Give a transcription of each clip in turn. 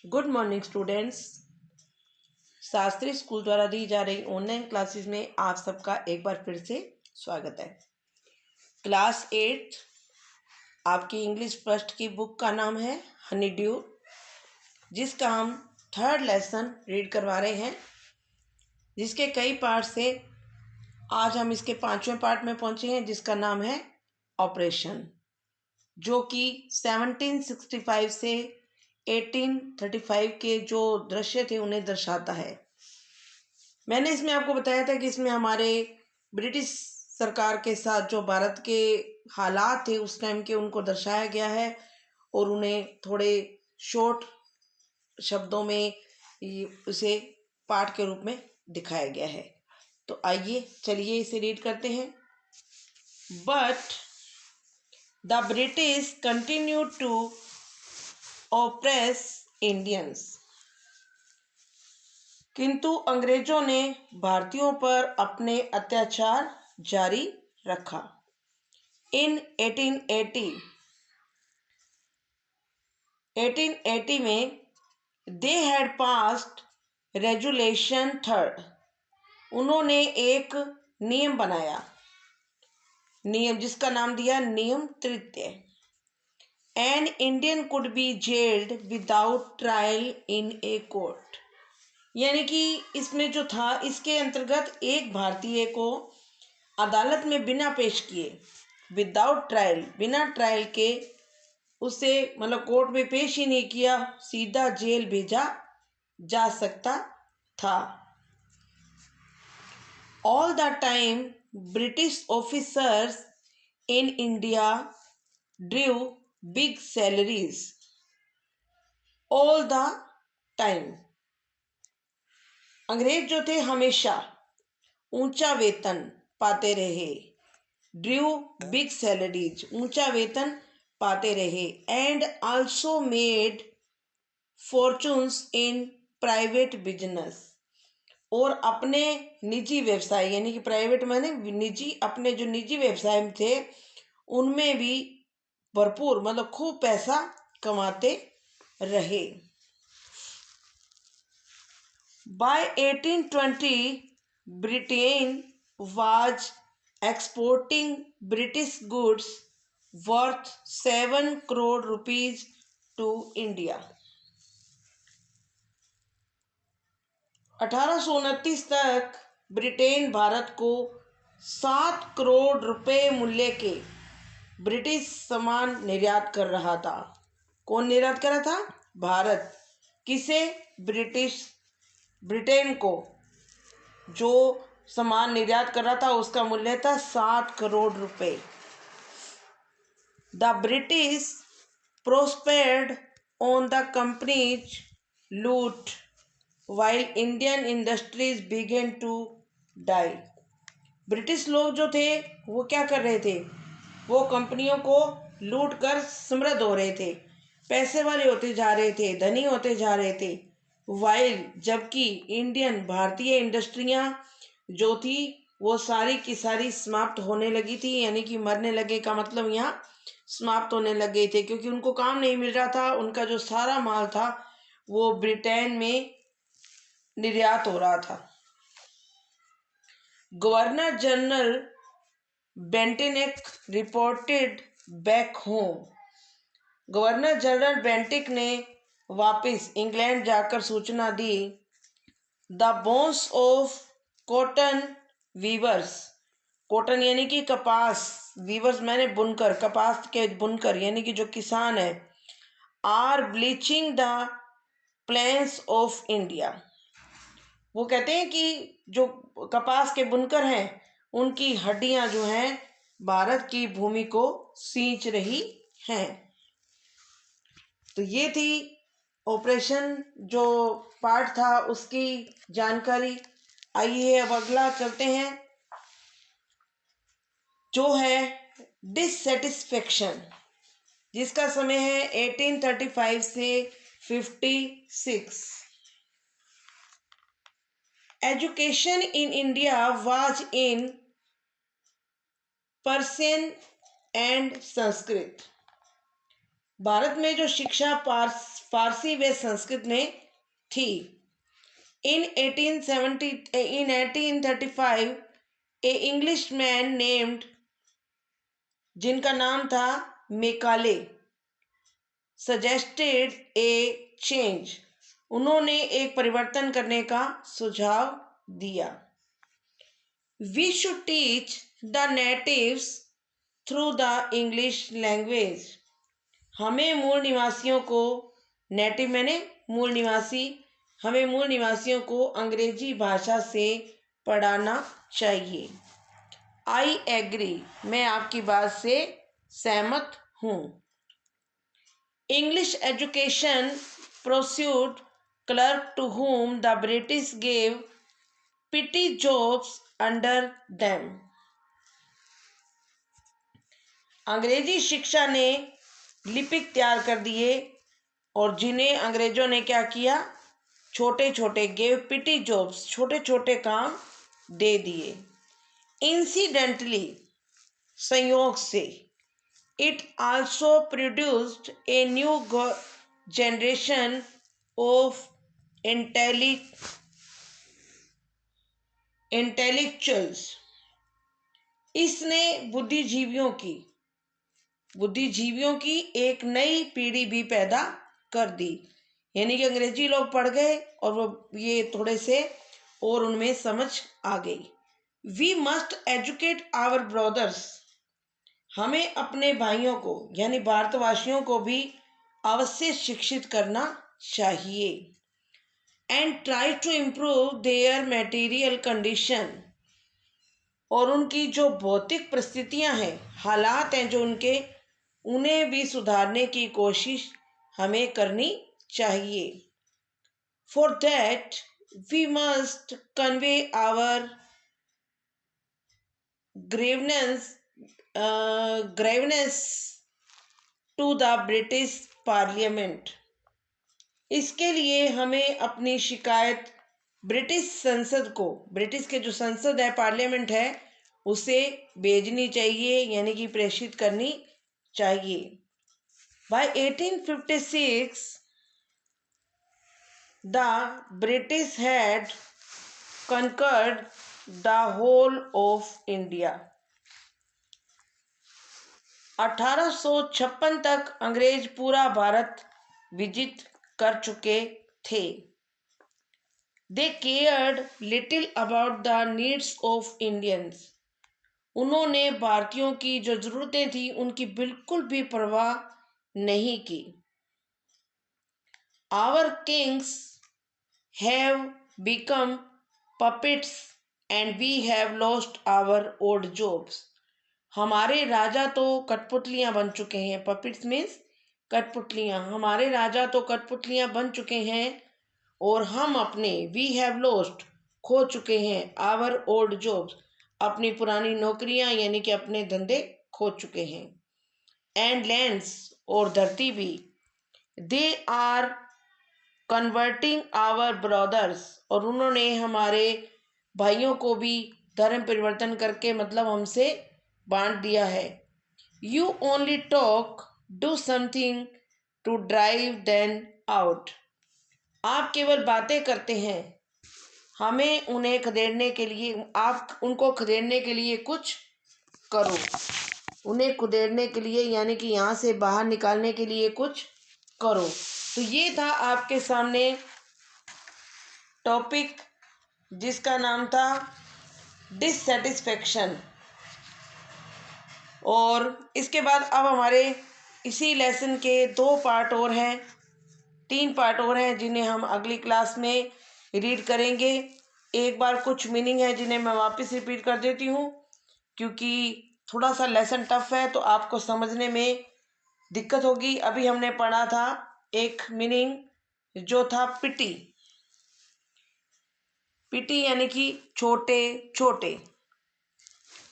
Good morning students. Shastri school द्वारा दी जा रही ऑनलाइन क्लासेस में आप सबका एक बार फिर से स्वागत है। क्लास 8 आपकी इंग्लिश फर्स्ट की बुक का नाम है हनी ड्यू, जिसका हम थर्ड लेसन रीड करवा रहे हैं, जिसके कई पार्ट से आज हम इसके 5वें पार्ट में पहुंचे हैं, जिसका नाम है ऑपरेशन, जो कि 1765 से 1835 के जो दृश्य थे उन्हें दर्शाता है। मैंने इसमें आपको बताया था कि इसमें हमारे ब्रिटिश सरकार के साथ जो भारत के हालात थे उस टाइम के उनको दर्शाया गया है और उन्हें थोड़े शॉर्ट शब्दों में उसे पाठ के रूप में दिखाया गया है। तो आइए चलिए इसे रीड करते हैं। But the British continue to oppress Indians, किंतु अंग्रेजों ने भारतीयों पर अपने अत्याचार जारी रखा। इन 1880 में they had passed resolution third, उन्होंने एक नियम बनाया, नियम जिसका नाम दिया नियम तृतीय। An Indian could be gelled without trial in a court, यानी कि इसमें जो था इसके अंतर्गत एक भारतीय को अदालत में बिना पेश किए, विदाउट ट्रायल, बिना ट्रायल के उसे मतलब कोर्ट में पेश ही नहीं किया, सीधा जेल भेजा जा सकता था। All the time British officers in India Drew big salaries, all the time, अंग्रेज जो थे हमेशा ऊंचा वेतन पाते रहे, ड्रू बिग सैलरीज, ऊंचा वेतन पाते रहे, and also made fortunes in private business, और अपने निजी व्यवसाय यानी कि प्राइवेट माने निजी, अपने जो निजी व्यवसाय थे उनमें भी भरपूर मतलब खूब पैसा कमाते रहे। By 1820, Britain was exporting British goods worth 7 crore rupees to India. 1829 तक ब्रिटेन भारत को 7 करोड़ रुपए मूल्य के ब्रिटिश सामान निर्यात कर रहा था। कौन निर्यात कर रहा था? भारत। किसे? ब्रिटेन को जो सामान निर्यात कर रहा था उसका मूल्य था 7 करोड़ रुपए। The British prospered on the company's loot while Indian industries began to die, British लोग जो थे वो क्या कर रहे थे? वो कंपनियों को लूट कर समृद्ध हो रहे थे, पैसे वाले होते जा रहे थे, धनी होते जा रहे थे। वाइल, जबकि इंडियन भारतीय इंडस्ट्रियां जो थी वो सारी की सारी समाप्त होने लगी थी, यानी कि मरने लगे का मतलब यहाँ समाप्त होने लग गए थे, क्योंकि उनको काम नहीं मिल रहा था। उनका जो सारा माल था वो ब्रिटेन में निर्यात हो रहा था। Governor general Bentinck reported back home, governor general Bentinck ने वापस इंग्लैंड जाकर सूचना दी। The bones of cotton weavers, cotton यानी कि कपास, वीवर्स मैंने बुनकर, कपास के बुनकर यानी कि जो किसान है, are bleaching the plains of India, वो कहते हैं कि जो कपास के बुनकर हैं उनकी हड्डियां जो हैं भारत की भूमि को सींच रही हैं। तो ये थी ऑपरेशन जो पार्ट था उसकी जानकारी। आइए अब अगला चलते हैं, जो है डिससेटिस्फेक्शन, जिसका समय है 1835 से 56। Education in India was in Persian and Sanskrit, Bharat में जो शिक्षा फारसी व संस्कृत में थी। इन 1835 ए इंग्लिश मैन नेम्ड, जिनका नाम था मेकाले, सजेस्टेड ए चेंज, उन्होंने एक परिवर्तन करने का सुझाव दिया। We should teach the natives through the English language, हमें मूल निवासियों को, नेटिव मैंने मूल निवासी, हमें मूल निवासियों को अंग्रेजी भाषा से पढ़ाना चाहिए। आई एग्री, मैं आपकी बात से सहमत हूँ। English education pursued clerk to whom the British gave petty jobs under them. अंग्रेजी शिक्षा ने लिपिक तैयार कर दिए और जिन्हें अंग्रेजों ने क्या किया, छोटे छोटे गेव पिटी जॉब्स, छोटे छोटे काम दे दिए। इंसिडेंटली, संयोग से, it also produced a new generation of intellectuals, इसने बुद्धिजीवियों की एक नई पीढ़ी भी पैदा कर दी। यानी कि अंग्रेजी लोग पढ़ गए और वो ये थोड़े से और उनमें समझ आ गई। We must educate our brothers, हमें अपने भाइयों को यानी भारतवासियों को भी अवश्य शिक्षित करना चाहिए। And try to improve their material condition, और उनकी जो भौतिक परिस्थितियां हैं, हालात हैं जो उनके, उन्हें भी सुधारने की कोशिश हमें करनी चाहिए। For that we must convey our grievance to the British parliament, इसके लिए हमें अपनी शिकायत ब्रिटिश संसद को, ब्रिटिश के जो संसद है, पार्लियामेंट है, उसे भेजनी चाहिए, यानी कि प्रेषित करनी चाहिए। By 1856 the British had conquered the whole of India, 1856 तक अंग्रेज पूरा भारत विजित कर चुके थे। They cared little about the needs of Indians, उन्होंने भारतीयों की जो जरूरतें थी उनकी बिल्कुल भी परवाह नहीं की। Our kings have become puppets and we have lost our old jobs, हमारे राजा तो कठपुतलियां बन चुके हैं। पपेट्स मीन्स कठपुतलियां, हमारे राजा तो कठपुतलियां बन चुके हैं और हम अपने, वी हैव लॉस्ट, खो चुके हैं, आवर ओल्ड जॉब्स, अपनी पुरानी नौकरियां यानी कि अपने धंधे खो चुके हैं। एंड लैंड्स, और धरती भी, they are converting our brothers, और उन्होंने हमारे भाइयों को भी धर्म परिवर्तन करके मतलब हमसे बांट दिया है। You only talk, do something to drive them out, आप केवल बातें करते हैं, हमें उन्हें खदेड़ने के लिए, आप उनको खदेड़ने के लिए कुछ करो, उन्हें खदेड़ने के लिए यानी कि यहाँ से बाहर निकालने के लिए कुछ करो। तो ये था आपके सामने टॉपिक जिसका नाम था डिससेटिस्फैक्शन। और इसके बाद अब हमारे इसी लेसन के 2 पार्ट और हैं, 3 पार्ट और हैं जिन्हें हम अगली क्लास में रीड करेंगे। एक बार कुछ मीनिंग है जिन्हें मैं वापस रिपीट कर देती हूँ, क्योंकि थोड़ा सा लेसन टफ है तो आपको समझने में दिक्कत होगी। अभी हमने पढ़ा था एक मीनिंग जो था पिटी, पिटी यानी कि छोटे छोटे,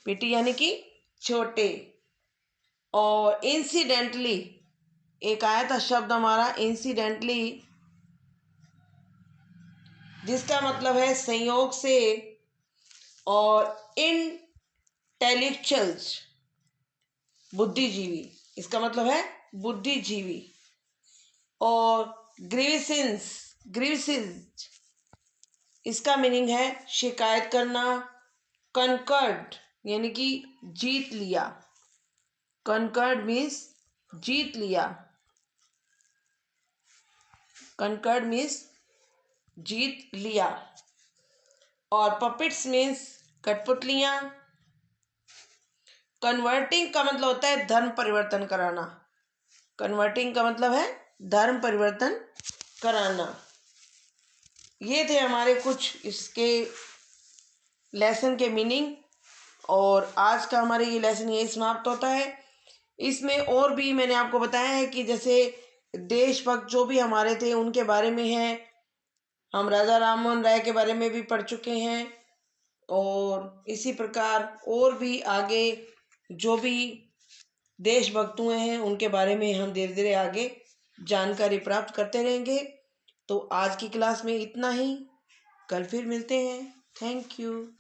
पिटी यानी कि छोटे। और इंसिडेंटली एक आया था शब्द हमारा इंसिडेंटली, जिसका मतलब है संयोग से। और इंटेलेक्चुअल्स, बुद्धिजीवी, इसका मतलब है बुद्धिजीवी। और ग्रीविसेंस, ग्रीविसेस इसका मीनिंग है शिकायत करना। कनकर्ड यानी कि जीत लिया। कनकर्ड मीन्स जीत लिया। कनकर्ड मीन्स जीत लिया। और पपिट्स मीन्स कठपुतलियाँ। कन्वर्टिंग का मतलब होता है धर्म परिवर्तन कराना। कन्वर्टिंग का मतलब है धर्म परिवर्तन कराना। ये थे हमारे कुछ इसके लेसन के मीनिंग। और आज का हमारे ये लेसन यही समाप्त होता है। इसमें और भी मैंने आपको बताया है कि जैसे देशभक्त जो भी हमारे थे उनके बारे में है। हम राजा राम मोहन राय के बारे में भी पढ़ चुके हैं। और इसी प्रकार और भी आगे जो भी देशभक्त हुए हैं उनके बारे में हम धीरे धीरे आगे जानकारी प्राप्त करते रहेंगे। तो आज की क्लास में इतना ही। कल फिर मिलते हैं। Thank you.